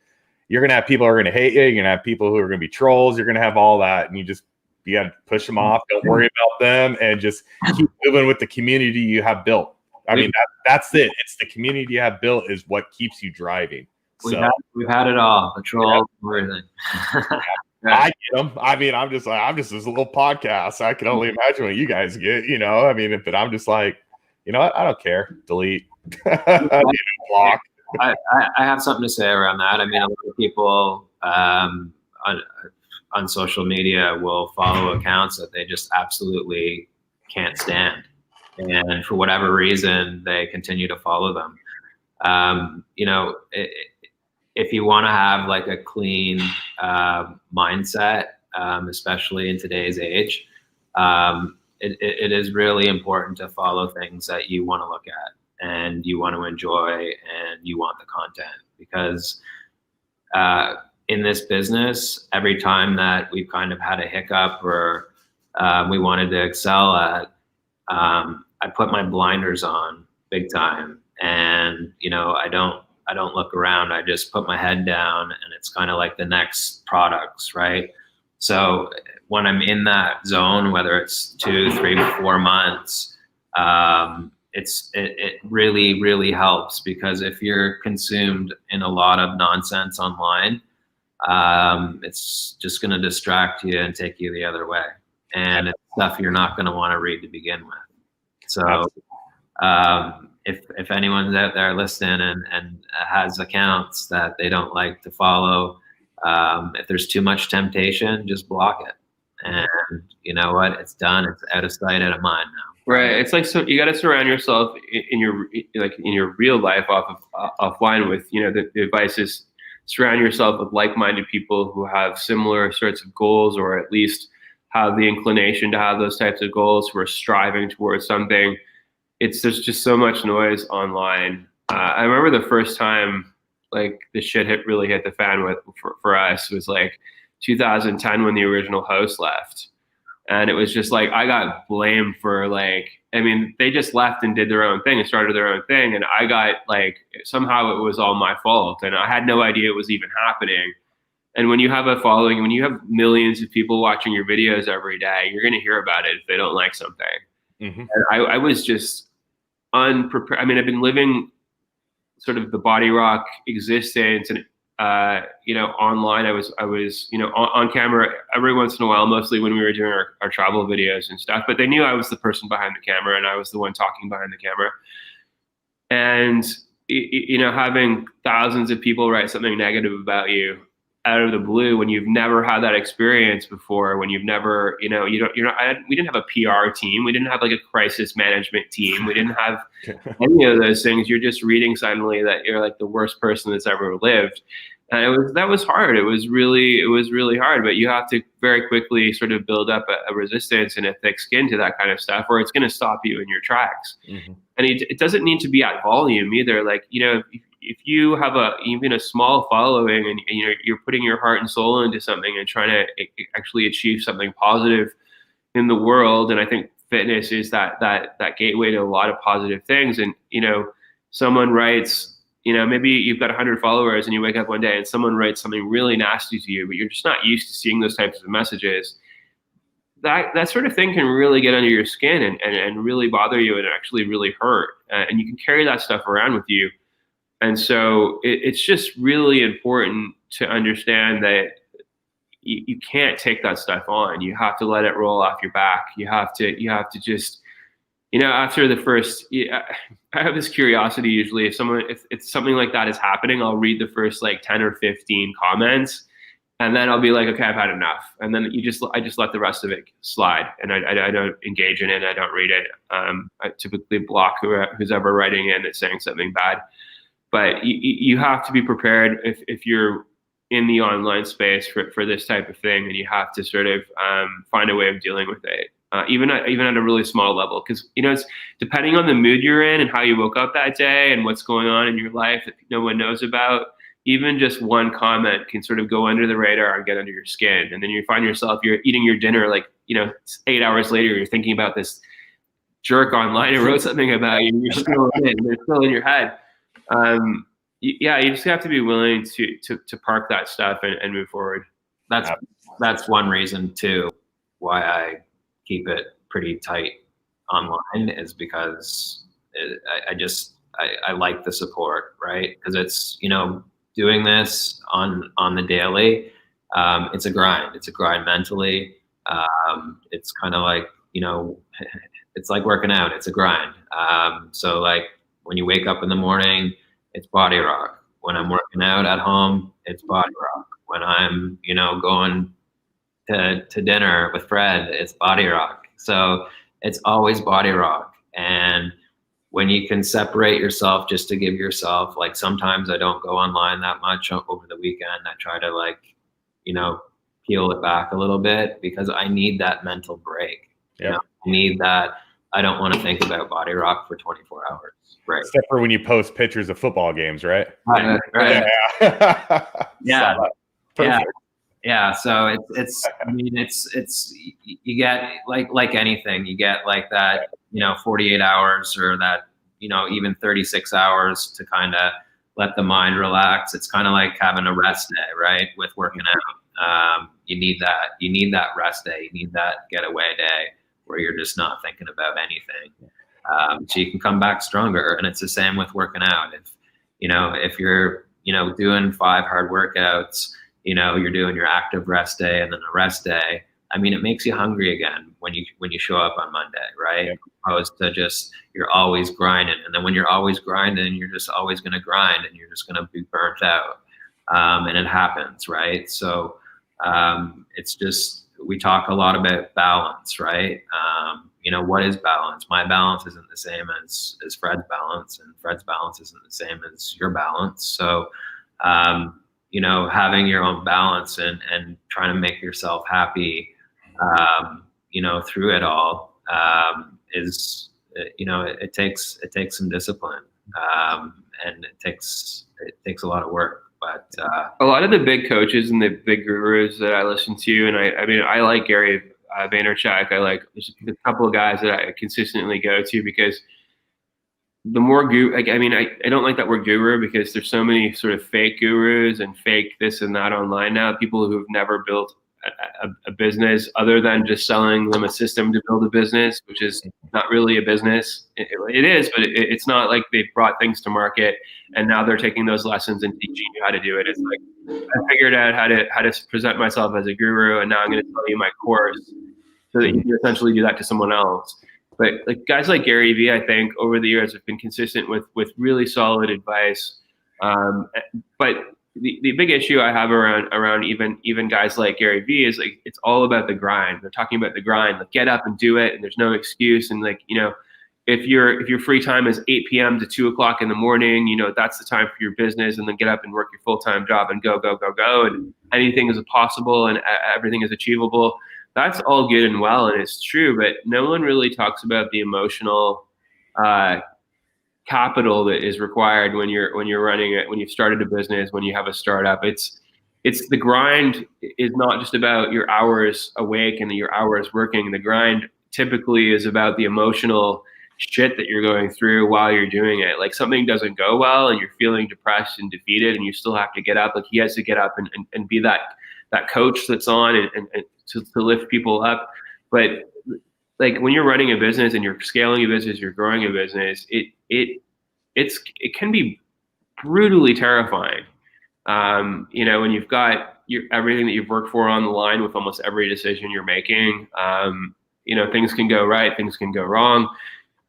you're going to have people who are going to hate you. You're going to have people who are going to be trolls. You're going to have all that. And you got to push them off. Don't worry about them, and just keep moving with the community you have built. I mean, that's it. It's the community you have built is what keeps you driving. We've had it all. The trolls, everything. I get them. I mean, I'm just this little podcast. I can only imagine what you guys get, I mean, but I'm just like, what? I don't care. Delete. Block. I have something to say around that. I mean, a lot of people on social media will follow accounts that they just absolutely can't stand. And for whatever reason, they continue to follow them. You know, if you want to have like a clean mindset, especially in today's age, it is really important to follow things that you want to look at and you want to enjoy and you want the content, because in this business, every time that we've kind of had a hiccup or we wanted to excel at, I put my blinders on big time, and you know, I don't look around. I just put my head down, and it's kind of like the next products, right? So when I'm in that zone, whether it's 2, 3, 4 months, it really, really helps, because if you're consumed in a lot of nonsense online, it's just going to distract you and take you the other way. And it's stuff you're not going to want to read to begin with. So if anyone's out there listening and has accounts that they don't like to follow, if there's too much temptation, just block it. And you know what? It's done. It's out of sight, out of mind now. Right. It's like, so you got to surround yourself in your real life offline with, you know, the advice is surround yourself with like-minded people who have similar sorts of goals, or at least have the inclination to have those types of goals, who are striving towards something. There's just so much noise online. I remember the first time like the shit really hit the fan for us was like 2010 when the original host left. And it was just like, I got blamed for like, I mean, they just left and did their own thing and started their own thing. And I got like, somehow it was all my fault. And I had no idea it was even happening. And when you have a following, when you have millions of people watching your videos every day, you're going to hear about it if they don't like something. Mm-hmm. And I was just unprepared. I mean, I've been living sort of the Bodyrock existence, and you know, online. I was you know, on camera every once in a while, mostly when we were doing our travel videos and stuff. But they knew I was the person behind the camera, and I was the one talking behind the camera. And you know, having thousands of people write something negative about you out of the blue when you've never had that experience before, when you've never, you know, we didn't have a PR team. We didn't have like a crisis management team. We didn't have any of those things. You're just reading suddenly that you're like the worst person that's ever lived. And that was hard. It was really hard, but you have to very quickly sort of build up a resistance and a thick skin to that kind of stuff, or it's going to stop you in your tracks. Mm-hmm. And it doesn't need to be at volume either. Like, you know, if you have even a small following and you're putting your heart and soul into something and trying to actually achieve something positive in the world, and I think fitness is that gateway to a lot of positive things. And you know, someone writes, you know, maybe you've got 100 followers and you wake up one day and someone writes something really nasty to you, but you're just not used to seeing those types of messages. That sort of thing can really get under your skin and really bother you and actually really hurt. And you can carry that stuff around with you. And so it's just really important to understand that you can't take that stuff on. You have to let it roll off your back. You have to just, you know, after the first, I have this curiosity usually. If it's something like that is happening, I'll read the first like 10 or 15 comments, and then I'll be like, okay, I've had enough. And then I just let the rest of it slide, and I don't engage in it. I don't read it. I typically block who's ever writing in that's saying something bad. But you have to be prepared if you're in the online space for this type of thing, and you have to sort of find a way of dealing with it, even at a really small level, because you know, it's depending on the mood you're in and how you woke up that day and what's going on in your life that no one knows about. Even just one comment can sort of go under the radar and get under your skin, and then you find yourself, you're eating your dinner, like, you know, 8 hours later, you're thinking about this jerk online who wrote something about you, and you're still they're still in your head. Yeah, you just have to be willing to park that stuff and move forward. That's one reason too why I keep it pretty tight online, is because I like the support, right? Because it's, you know, doing this on the daily, it's a grind. It's a grind mentally. It's kind of like, you know, it's like working out. It's a grind. So like when you wake up in the morning, it's Bodyrock. When I'm working out at home, it's Bodyrock. When I'm, you know, going to dinner with Fred, it's Bodyrock. So it's always Bodyrock. And when you can separate yourself just to give yourself, like, sometimes I don't go online that much over the weekend. I try to, like, you know, peel it back a little bit because I need that mental break. Yep. You know, I need that. I don't want to think about Bodyrock for 24 hours. Right. Except for when you post pictures of football games, right? Right. Yeah. Yeah. Perfect. Yeah. So it's, I mean, it's, you get like anything, you get like that, you know, 48 hours or that, you know, even 36 hours to kind of let the mind relax. It's kind of like having a rest day, right? With working out. You need that rest day. You need that getaway day where you're just not thinking about anything. So you can come back stronger. And it's the same with working out. If you're, you know, doing 5 hard workouts, you know, you're doing your active rest day and then a rest day. I mean, it makes you hungry again when you show up on Monday, right? Yeah. Opposed to just, you're always grinding. And then when you're always grinding, you're just always going to grind and you're just going to be burnt out. And it happens, right? So it's just, we talk a lot about balance, right? You know, what is balance? My balance isn't the same as Fred's balance, and Fred's balance isn't the same as your balance. So, you know, having your own balance and trying to make yourself happy, you know, through it all, is, you know, it takes some discipline, and it takes a lot of work. But a lot of the big coaches and the big gurus that I listen to, and I mean, I like Gary Vaynerchuk. I like, there's a couple of guys that I consistently go to because the more I don't like that word guru because there's so many sort of fake gurus and fake this and that online now. People who've never built a business other than just selling them a system to build a business, which is not really a business. It is, but it's not like they've brought things to market and now they're taking those lessons and teaching you how to do it. It's like, I figured out how to present myself as a guru, and now I'm going to tell you my course so that you can essentially do that to someone else. But like guys like Gary Vee, I think over the years have been consistent with really solid advice. But the big issue I have around even guys like Gary Vee is like, it's all about the grind. They're talking about the grind, like get up and do it, and there's no excuse. And like, you know, if your free time is 8 p.m. to 2 o'clock in the morning, you know, that's the time for your business, and then get up and work your full-time job and go, and anything is possible and everything is achievable. That's all good and well, and it's true, but no one really talks about the emotional capital that is required when you're running it, when you've started a business, when you have a startup. It's the grind is not just about your hours awake and your hours working. The grind typically is about the emotional shit that you're going through while you're doing it. Like something doesn't go well and you're feeling depressed and defeated, and you still have to get up. Like he has to get up and be that coach that's on and to lift people up. But like when you're running a business and you're scaling a business, you're growing a business, it can be brutally terrifying. You know, when you've got everything that you've worked for on the line with almost every decision you're making, you know, things can go right, things can go wrong.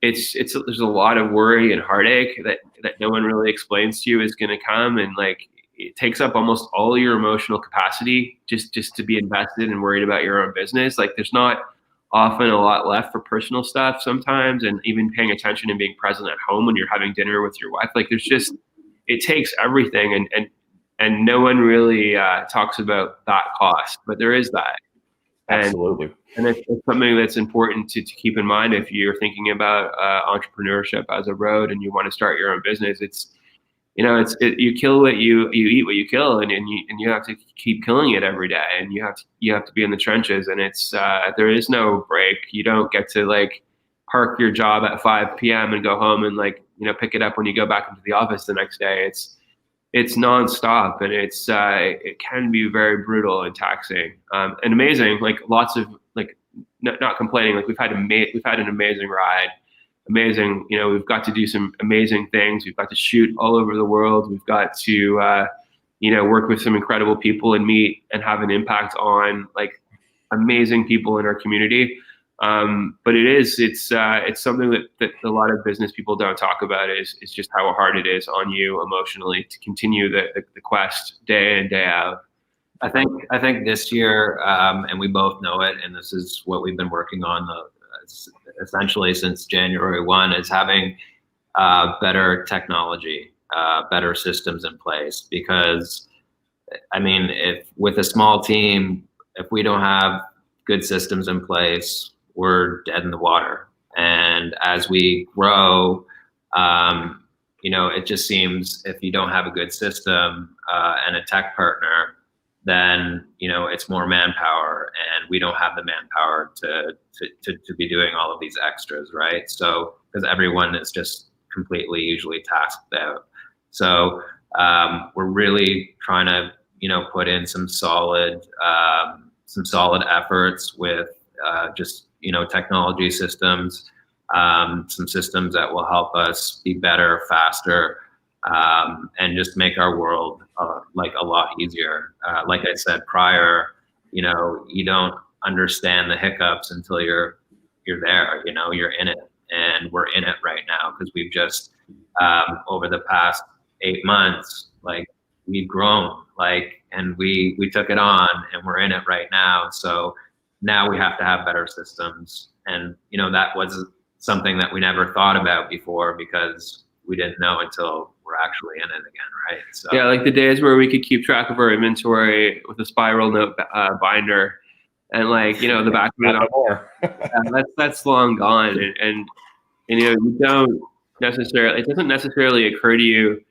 There's a lot of worry and heartache that no one really explains to you is going to come, and like it takes up almost all your emotional capacity just to be invested and worried about your own business. Like there's not often a lot left for personal stuff sometimes, and even paying attention and being present at home when you're having dinner with your wife. Like there's just, it takes everything, and no one really talks about that cost, but there is that. Absolutely. And it's something that's important to keep in mind if you're thinking about entrepreneurship as a road and you want to start your own business. It's, you know, you kill what you eat what you kill, and you have to keep killing it every day, and you have to be in the trenches, and it's there is no break. You don't get to like park your job at 5 p.m. and go home and like, you know, pick it up when you go back into the office the next day. It's nonstop, and it can be very brutal and taxing, and amazing. Like lots of like not complaining. Like we've had an amazing ride. Amazing, you know, we've got to do some amazing things. We've got to shoot all over the world. We've got to, you know, work with some incredible people and meet and have an impact on like amazing people in our community. But it's something that a lot of business people don't talk about is just how hard it is on you emotionally to continue the quest day in, day out. I think this year, and we both know it, and this is what we've been working on essentially since January 1, is having better technology, better systems in place. Because, I mean, if with a small team, if we don't have good systems in place, we're dead in the water. And as we grow, it just seems if you don't have a good system and a tech partner, then it's more manpower, and we don't have the manpower to be doing all of these extras, right? So because everyone is just completely usually tasked out. So we're really trying to put in some solid efforts with just technology systems, some systems that will help us be better, faster, and just make our world like a lot easier. Like I said prior, you don't understand the hiccups until you're there. You're in it, and we're in it right now because we've just over the past 8 months, like we've grown, and we took it on, and we're in it right now. So now we have to have better systems, and that was something that we never thought about before because we didn't know until we're actually in it again, right? So yeah, like the days where we could keep track of our inventory with a spiral note binder, and the back of it, that's long gone, and you don't necessarily, it doesn't necessarily occur to you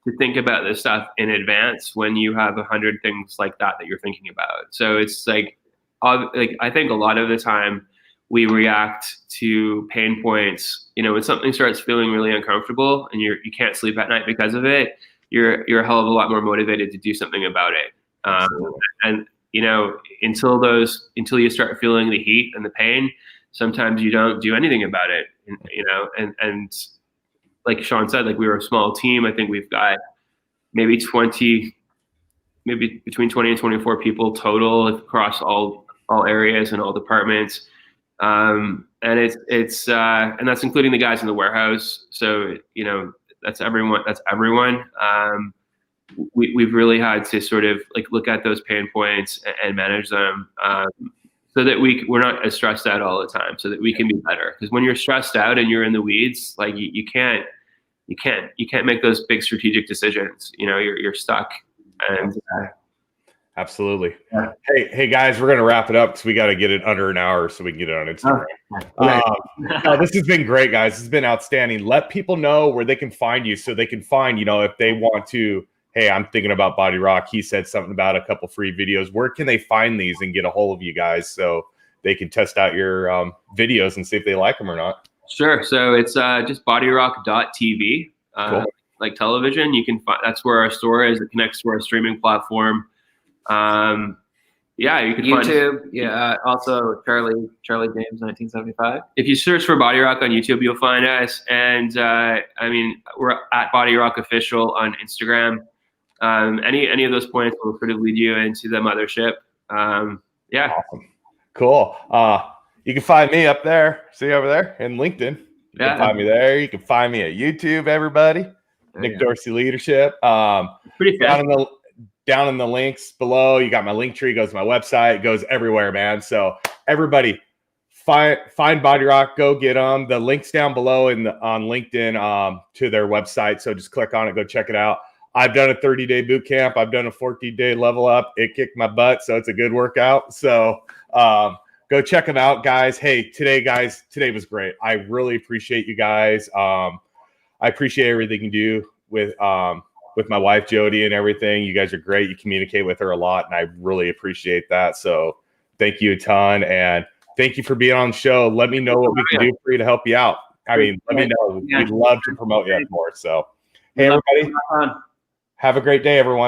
to think about this stuff in advance when you have 100 things like that you're thinking about. So it's like I think a lot of the time we react to pain points. When something starts feeling really uncomfortable and you can't sleep at night because of it, you're a hell of a lot more motivated to do something about it. And until you start feeling the heat and the pain, sometimes you don't do anything about it. And like Sean said, like we were a small team. I think we've got maybe between 20 and 24 people total across all areas and all departments. And it's and that's including the guys in the warehouse. So, that's everyone. We've really had to sort of look at those pain points and manage them, so that we're not as stressed out all the time, so that we can be better. Because when you're stressed out and you're in the weeds, you can't make those big strategic decisions. You're stuck. And absolutely. Yeah. Hey guys, we're gonna wrap it up because we got to get it under an hour so we can get it on Instagram. No, this has been great, guys. This has been outstanding. Let people know where they can find you, so they can find, if they want to. Hey, I'm thinking about Bodyrock. He said something about a couple free videos. Where can they find these and get a hold of you guys so they can test out your videos and see if they like them or not? Sure. So it's just bodyrock.tv. Cool. Like television, you can find, that's where our store is. It connects to our streaming platform. You can YouTube. Find, also Charlie James 1975. If you search for Bodyrock on YouTube, you'll find us. And we're at Bodyrock Official on Instagram. Any of those points will sort of lead you into the mothership. Awesome. Cool. You can find me up there. See over there in LinkedIn. You can find me there. You can find me at YouTube, everybody. Nick Dorsey Leadership. Pretty fast. Down in the links below, you got my link tree, goes to my website, it goes everywhere, man. So everybody find Bodyrock, go get them. The link's down below on LinkedIn to their website. So just click on it, go check it out. I've done a 30-day boot camp. I've done a 14-day level up. It kicked my butt, so it's a good workout. So go check them out, guys. Hey, today was great. I really appreciate you guys. I appreciate everything you do with my wife, Jody, and everything. You guys are great. You communicate with her a lot, and I really appreciate that. So thank you a ton, and thank you for being on the show. Let me know what we can do for you to help you out. Let me know. We'd love to promote you more. So, hey, everybody. Have a great day, everyone.